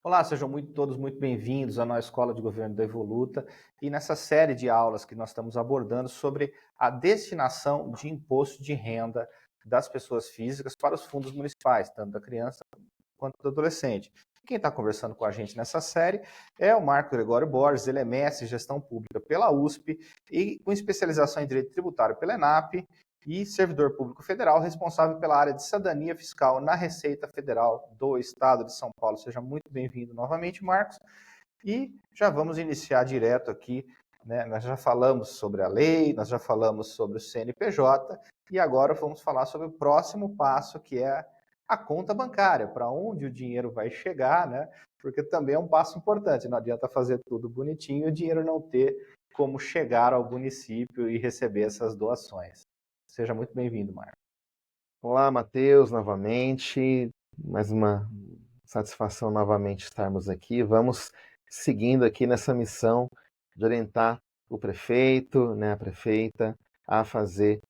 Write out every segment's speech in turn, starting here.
Olá, sejam todos muito bem-vindos à nossa Escola de Governo da Evoluta e nessa série de aulas que nós estamos abordando sobre a destinação de imposto de renda das pessoas físicas para os fundos municipais, tanto da criança quanto do adolescente. Quem está conversando com a gente nessa série é o Marco Gregório Borges, ele é mestre em gestão pública pela USP e com especialização em direito tributário pela ENAP e servidor público federal responsável pela área de cidadania fiscal na Receita Federal do Estado de São Paulo. Seja muito bem-vindo novamente, Marcos. E já vamos iniciar direto aqui, né? Nós já falamos sobre a lei, nós já falamos sobre o CNPJ e agora vamos falar sobre o próximo passo, que é a conta bancária, para onde o dinheiro vai chegar, né? Porque também é um passo importante, não adianta fazer tudo bonitinho e o dinheiro não ter como chegar ao município e receber essas doações. Seja muito bem-vindo, Marcos. Olá, Matheus, novamente. Mais uma satisfação novamente estarmos aqui. Vamos seguindo aqui nessa missão de orientar o prefeito, né, a prefeita, a fazer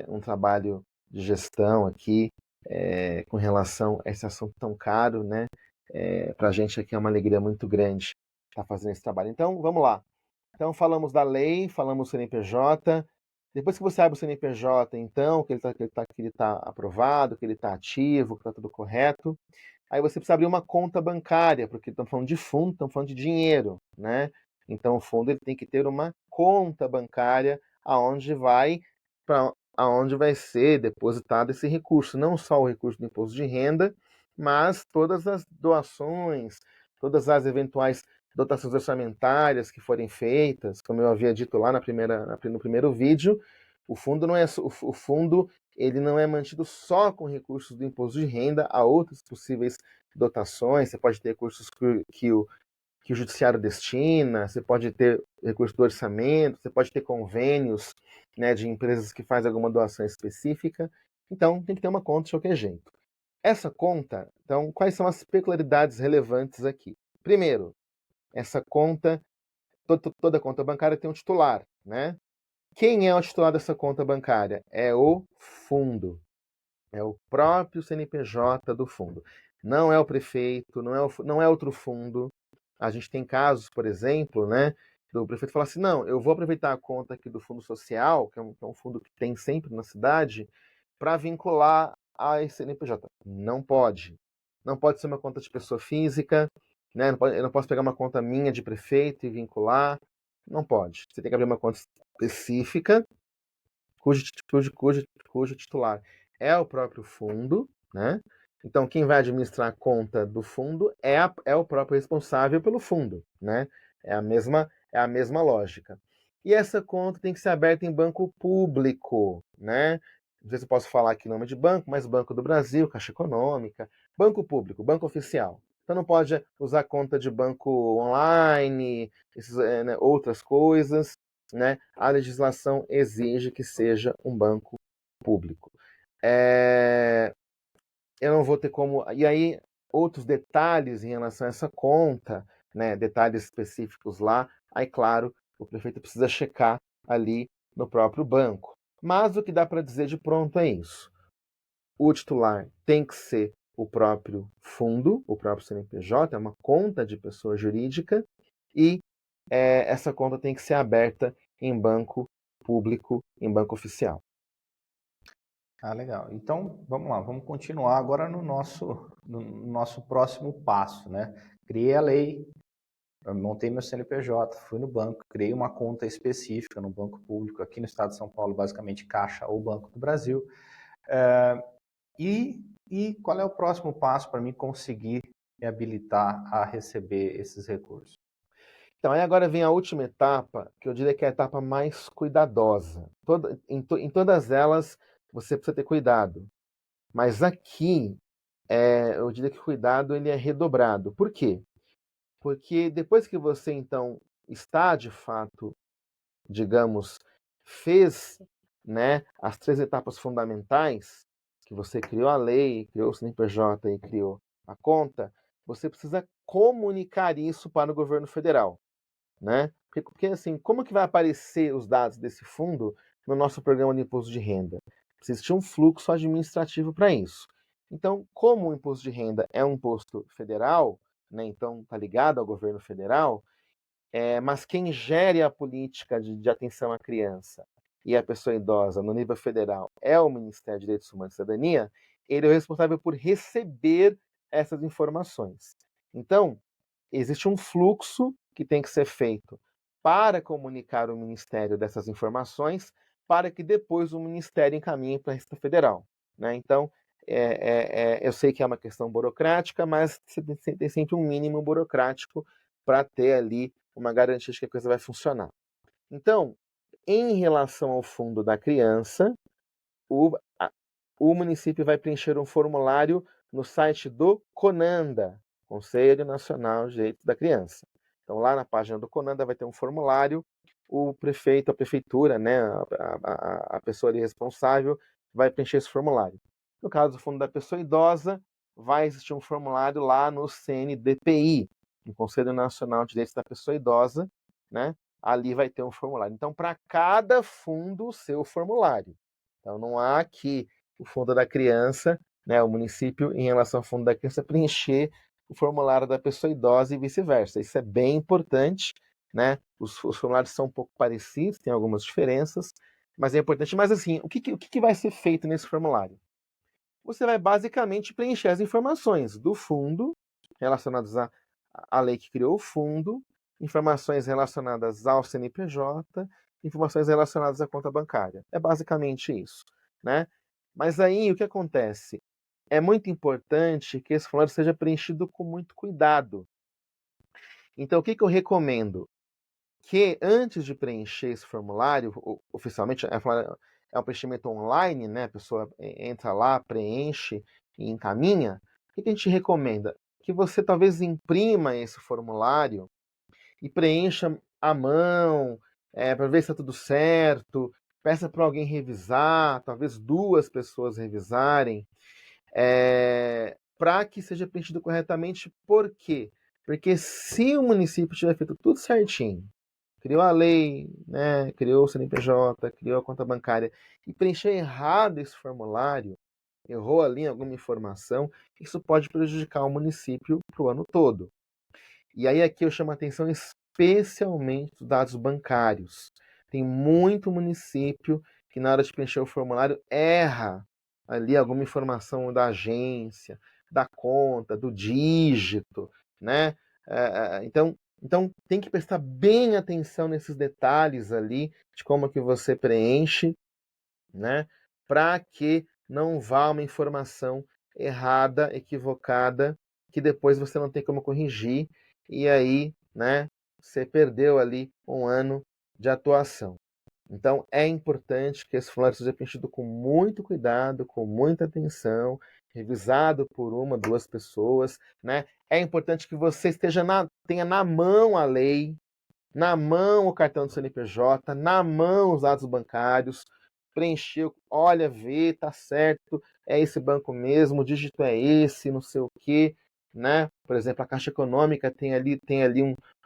um trabalho de gestão aqui com relação a esse assunto tão caro, né? Para a gente aqui é uma alegria muito grande estar fazendo esse trabalho. Então, vamos lá. Então, falamos da lei, falamos do CNPJ. Depois que você abre o CNPJ, então, que ele tá aprovado, que ele está ativo, que está tudo correto, aí você precisa abrir uma conta bancária, porque estamos falando de fundo, estamos falando de dinheiro, né? Então, o fundo ele tem que ter uma conta bancária aonde vai ser depositado esse recurso, não só o recurso do imposto de renda, mas todas as doações, todas as eventuais dotações orçamentárias que forem feitas, como eu havia dito lá no primeiro vídeo, o fundo ele não é mantido só com recursos do imposto de renda, há outras possíveis dotações, você pode ter recursos que o judiciário destina, você pode ter recurso do orçamento, você pode ter convênios, né, de empresas que fazem alguma doação específica, então tem que ter uma conta de qualquer jeito. Essa conta, então, quais são as peculiaridades relevantes aqui? Primeiro, essa conta, toda conta bancária tem um titular, né? Quem é o titular dessa conta bancária? É o fundo. É o próprio CNPJ do fundo. Não é o prefeito, não é outro fundo. A gente tem casos, por exemplo, né, do prefeito falar assim: não, eu vou aproveitar a conta aqui do Fundo Social, que é um fundo que tem sempre na cidade, para vincular a esse CNPJ. Não pode. Não pode ser uma conta de pessoa física, né? Eu não posso pegar uma conta minha de prefeito e vincular. Não pode. Você tem que abrir uma conta específica, cujo titular é o próprio fundo, né? Então, quem vai administrar a conta do fundo é o próprio responsável pelo fundo, né? É a mesma lógica. E essa conta tem que ser aberta em banco público, né? Não sei se eu posso falar aqui o nome de banco, mas Banco do Brasil, Caixa Econômica, banco público, banco oficial. Então não pode usar conta de banco online, né, outras coisas, né? A legislação exige que seja um banco público. É, eu não vou ter como. E aí, outros detalhes em relação a essa conta, né? Detalhes específicos lá. Aí, claro, o prefeito precisa checar ali no próprio banco. Mas o que dá para dizer de pronto é isso. O titular tem que ser o próprio fundo, o próprio CNPJ, é uma conta de pessoa jurídica, e essa conta tem que ser aberta em banco público, em banco oficial. Ah, legal. Então, vamos lá, vamos continuar agora no nosso próximo passo, né? Criei a lei, eu montei meu CNPJ, fui no banco, criei uma conta específica no banco público, aqui no estado de São Paulo, basicamente Caixa ou Banco do Brasil. E qual é o próximo passo para mim conseguir me habilitar a receber esses recursos? Então, aí agora vem a última etapa, que eu diria que é a etapa mais cuidadosa. Em todas elas, você precisa ter cuidado. Mas aqui, eu diria que o cuidado ele é redobrado. Por quê? Porque depois que você, então, está de fato, digamos, fez, né, as três etapas fundamentais, que você criou a lei, criou o CNPJ e criou a conta, você precisa comunicar isso para o governo federal, né? Porque assim, como que vai aparecer os dados desse fundo no nosso programa de imposto de renda? Precisa existir um fluxo administrativo para isso. Então, como o imposto de renda é um imposto federal, né? Então está ligado ao governo federal, mas quem gere a política de atenção à criança e à pessoa idosa no nível federal é o Ministério de Direitos Humanos e Cidadania, ele é o responsável por receber essas informações. Então, existe um fluxo que tem que ser feito para comunicar o Ministério dessas informações, para que depois o Ministério encaminhe para a Receita Federal, né? Então, eu sei que é uma questão burocrática, mas tem sempre um mínimo burocrático para ter ali uma garantia de que a coisa vai funcionar. Então, em relação ao fundo da criança, o, o município vai preencher um formulário no site do CONANDA, Conselho Nacional de Direitos da Criança. Então, lá na página do CONANDA vai ter um formulário, o prefeito, a prefeitura, né, a pessoa ali responsável, vai preencher esse formulário. No caso do Fundo da Pessoa Idosa, vai existir um formulário lá no CNDPI, no Conselho Nacional de Direitos da Pessoa Idosa, né? Ali vai ter um formulário. Então, para cada fundo, o seu formulário. Então, não há que o fundo da criança, né, o município, em relação ao fundo da criança, preencher o formulário da pessoa idosa e vice-versa. Isso é bem importante, né? Os formulários são um pouco parecidos, tem algumas diferenças, mas é importante. Mas assim, o que vai ser feito nesse formulário? Você vai basicamente preencher as informações do fundo relacionadas à lei que criou o fundo, informações relacionadas ao CNPJ, informações relacionadas à conta bancária. É basicamente isso, né? Mas aí o que acontece? É muito importante que esse formulário seja preenchido com muito cuidado. Então, o que eu recomendo? Que antes de preencher esse formulário, oficialmente, é um preenchimento online, né? A pessoa entra lá, preenche e encaminha. O que a gente recomenda? Que você talvez imprima esse formulário e preencha à mão, para ver se está tudo certo. Peça para alguém revisar, talvez duas pessoas revisarem, para que seja preenchido corretamente. Por quê? Porque se o município tiver feito tudo certinho, criou a lei, né, criou o CNPJ, criou a conta bancária e preencher errado esse formulário, errou ali em alguma informação, isso pode prejudicar o município para o ano todo. E aí aqui eu chamo a atenção especialmente dos dados bancários. Tem muito município que na hora de preencher o formulário erra ali alguma informação da agência, da conta, do dígito, né? Então tem que prestar bem atenção nesses detalhes ali de como que você preenche, né? Para que não vá uma informação errada, equivocada, que depois você não tem como corrigir e aí, né? Você perdeu ali um ano de atuação. Então é importante que esse formulário seja preenchido com muito cuidado, com muita atenção, revisado por uma, duas pessoas, né? É importante que você tenha na mão a lei, na mão o cartão do CNPJ, na mão os dados bancários, preencheu, olha, vê, tá certo, é esse banco mesmo, o dígito é esse, não sei o quê, né? Por exemplo, a Caixa Econômica tem ali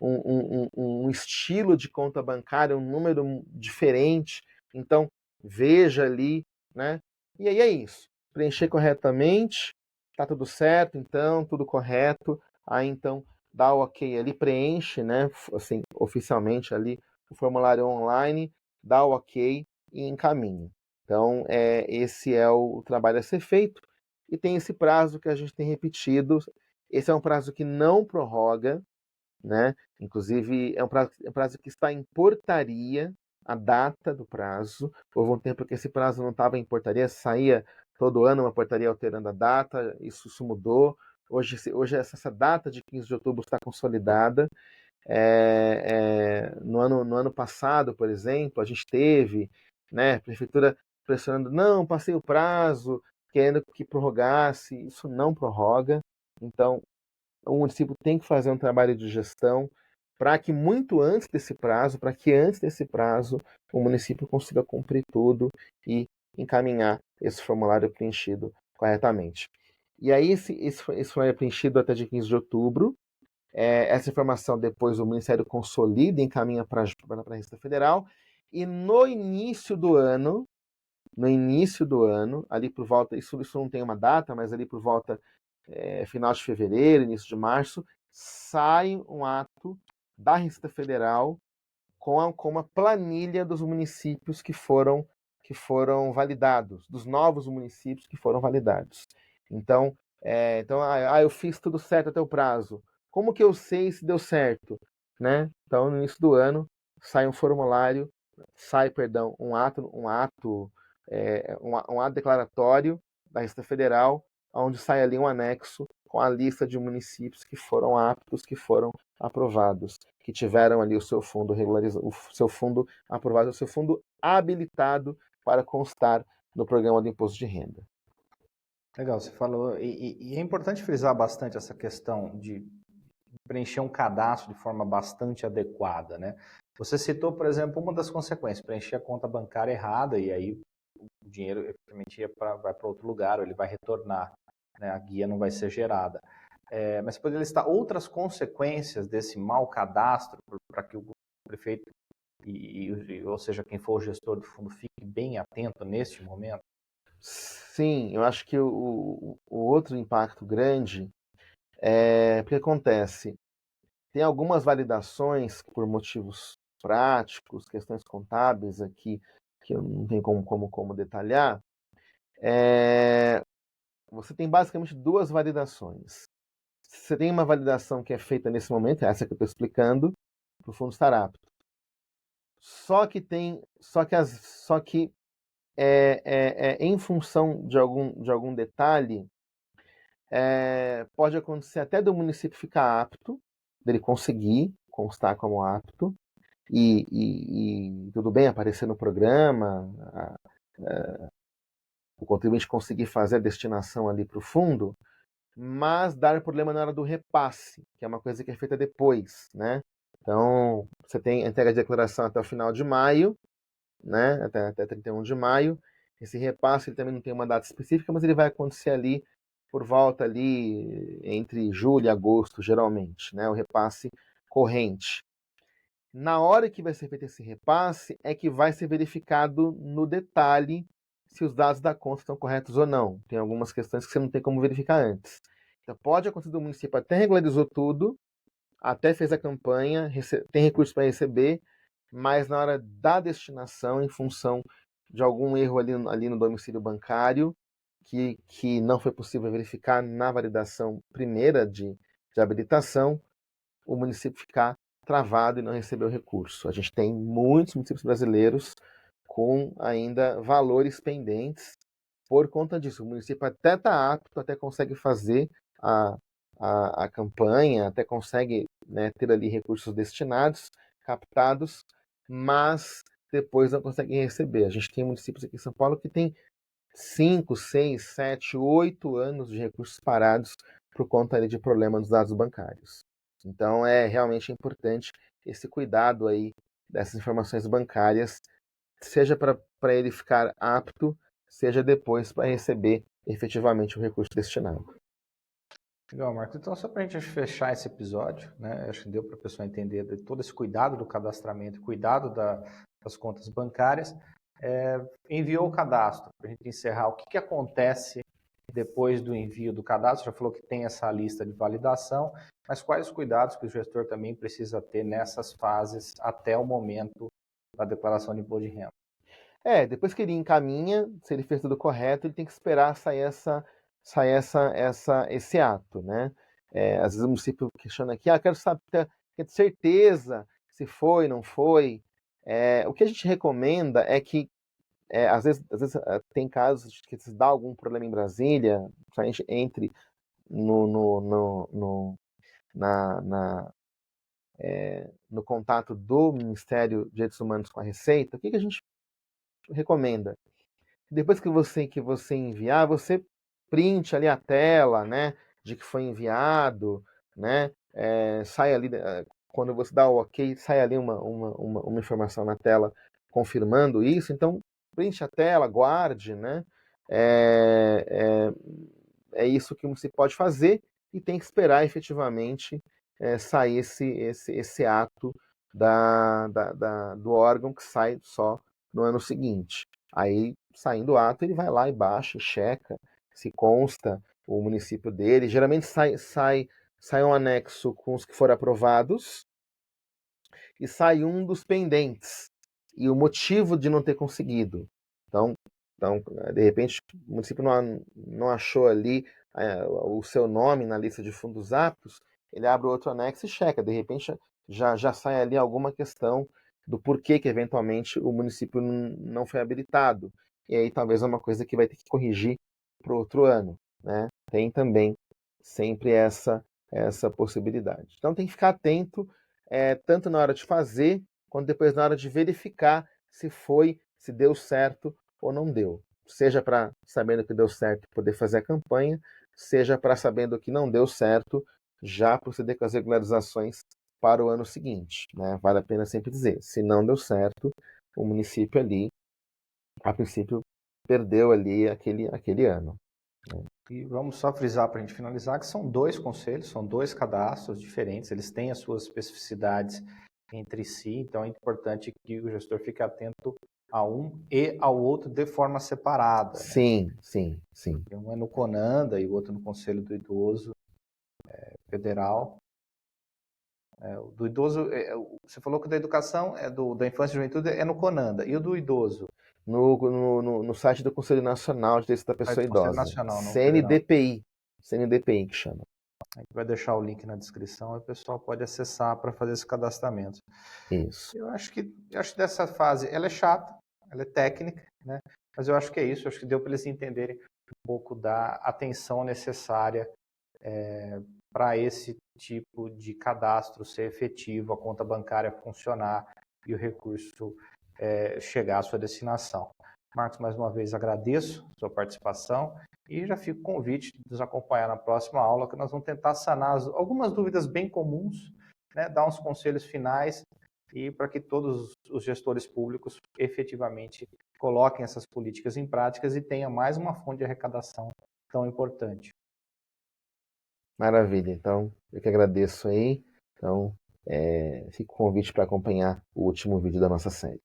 um estilo de conta bancária, um número diferente, então veja ali, né? E aí é isso, preencher corretamente, tá tudo certo, então, tudo correto, aí então dá o ok ali, preenche, né, assim, oficialmente ali o formulário online, dá o ok e encaminha. Então, esse é o trabalho a ser feito e tem esse prazo que a gente tem repetido. Esse é um prazo que não prorroga, né? Inclusive, é um prazo que está em portaria, a data do prazo. Houve um tempo que esse prazo não estava em portaria, saía todo ano uma portaria alterando a data, isso mudou. Hoje essa data de 15 de outubro está consolidada. No ano passado, por exemplo, a gente teve, né, a prefeitura pressionando, não, passei o prazo, querendo que prorrogasse, isso não prorroga. Então, o município tem que fazer um trabalho de gestão para que antes desse prazo, o município consiga cumprir tudo e encaminhar esse formulário preenchido corretamente. E aí, esse formulário é preenchido até dia 15 de outubro. Essa informação depois o Ministério consolida e encaminha para a Receita Federal. E no início do ano, ali por volta, isso não tem uma data, mas ali por volta final de fevereiro, início de março, sai um ato da Receita Federal com uma planilha dos municípios que foram validados, dos novos municípios que foram validados. Então, eu fiz tudo certo até o prazo. Como que eu sei se deu certo? Né? Então, no início do ano, sai um formulário, um ato declaratório da Receita Federal, onde sai ali um anexo com a lista de municípios que foram aptos, que foram aprovados, que tiveram ali o seu fundo regularizado, o seu fundo aprovado, o seu fundo habilitado para constar no programa do imposto de renda. Legal, você falou, e é importante frisar bastante essa questão de preencher um cadastro de forma bastante adequada, né? Você citou, por exemplo, uma das consequências, preencher a conta bancária errada e aí o dinheiro efetivamente vai para outro lugar, ou ele vai retornar, né? A guia não vai ser gerada. Mas poderia listar outras consequências desse mau cadastro para que o prefeito, ou seja, quem for o gestor do fundo, fique bem atento neste momento? Sim, eu acho que o outro impacto grande é porque acontece, tem algumas validações por motivos práticos, questões contábeis aqui, que eu não tenho como detalhar. Você tem basicamente duas validações. Você tem uma validação que é feita nesse momento, essa que eu estou explicando, para o fundo estar apto. Só que em função de algum detalhe, pode acontecer até do município ficar apto, dele conseguir constar como apto, e tudo bem aparecer no programa, o contribuinte conseguir fazer a destinação ali para o fundo, mas dar problema na hora do repasse, que é uma coisa que é feita depois, né? Então, você tem a entrega de declaração até o final de maio, né? Até 31 de maio. Esse repasse ele também não tem uma data específica, mas ele vai acontecer ali por volta ali entre julho e agosto, geralmente, né? O repasse corrente. Na hora que vai ser feito esse repasse, é que vai ser verificado no detalhe se os dados da conta estão corretos ou não. Tem algumas questões que você não tem como verificar antes. Então, pode acontecer do município até regularizou tudo, até fez a campanha, tem recursos para receber, mas na hora da destinação, em função de algum erro ali no domicílio bancário, que não foi possível verificar na validação primeira de habilitação, o município ficar travado e não receber o recurso. A gente tem muitos municípios brasileiros com ainda valores pendentes por conta disso. O município até está apto, até consegue fazer a, a campanha, até consegue, né, ter ali recursos destinados, captados, mas depois não consegue receber. A gente tem municípios aqui em São Paulo que tem 5, 6, 7, 8 anos de recursos parados por conta ali de problema dos dados bancários. Então é realmente importante esse cuidado aí dessas informações bancárias, seja para ele ficar apto, seja depois para receber efetivamente o recurso destinado. Legal, Marco. Então, só para a gente fechar esse episódio, né? Acho que deu para a pessoa entender de todo esse cuidado do cadastramento, cuidado das contas bancárias. Enviou o cadastro, para a gente encerrar, o que acontece depois do envio do cadastro? Já falou que tem essa lista de validação, mas quais os cuidados que o gestor também precisa ter nessas fases até o momento da declaração de imposto de renda? Depois que ele encaminha, se ele fez tudo correto, ele tem que esperar sair esse ato, né? Às vezes o município questiona aqui, quero saber, ter certeza se foi, não foi. O que a gente recomenda é que, às vezes tem casos que se dá algum problema em Brasília, a gente entre na, na, no contato do Ministério de Direitos Humanos com a Receita. O que a gente recomenda? Depois que você enviar, você print ali a tela, né, de que foi enviado, né, sai ali, quando você dá o ok, sai ali uma informação na tela confirmando isso, então print a tela, guarde, né, é, é isso que você pode fazer e tem que esperar efetivamente sair esse ato do órgão que sai só no ano seguinte. Aí, saindo o ato, ele vai lá e baixa, checa se consta o município dele. Geralmente sai sai um anexo com os que foram aprovados e sai um dos pendentes e o motivo de não ter conseguido. Então, de repente, o município não achou ali o seu nome na lista de fundos aptos, ele abre outro anexo e checa. De repente, já sai ali alguma questão do porquê que, eventualmente, o município não foi habilitado. E aí, talvez, é uma coisa que vai ter que corrigir para o outro ano. Né? Tem também sempre essa possibilidade. Então, tem que ficar atento, tanto na hora de fazer, quanto depois na hora de verificar se deu certo ou não deu. Seja para sabendo que deu certo poder fazer a campanha, seja para sabendo que não deu certo já proceder com as regularizações para o ano seguinte. Né? Vale a pena sempre dizer, se não deu certo, o município ali, a princípio, perdeu ali aquele ano. Né? E vamos só frisar para a gente finalizar que são 2 conselhos, são 2 cadastros diferentes, eles têm as suas especificidades entre si, então é importante que o gestor fique atento a um e ao outro de forma separada. Sim, né? sim, sim. Um é no CONANDA e o outro no Conselho do Idoso Federal. O do idoso, você falou que o da educação, da infância e juventude é no CONANDA, e o do idoso? No site do Conselho Nacional de Direito da É Pessoa do Conselho Idosa. Nacional, não federal. CNDPI que chama. A gente vai deixar o link na descrição e o pessoal pode acessar para fazer esse cadastramento. Isso. Eu acho que dessa fase, ela é chata, ela é técnica, né? Mas eu acho que é isso, eu acho que deu para eles entenderem um pouco da atenção necessária para esse tipo de cadastro ser efetivo, a conta bancária funcionar e o recurso chegar à sua destinação. Marcos, mais uma vez agradeço a sua participação e já fico com o convite de nos acompanhar na próxima aula, que nós vamos tentar sanar algumas dúvidas bem comuns, né, dar uns conselhos finais e para que todos os gestores públicos efetivamente coloquem essas políticas em práticas e tenha mais uma fonte de arrecadação tão importante. Maravilha. Então, eu que agradeço aí. Então, fica o convite para acompanhar o último vídeo da nossa série.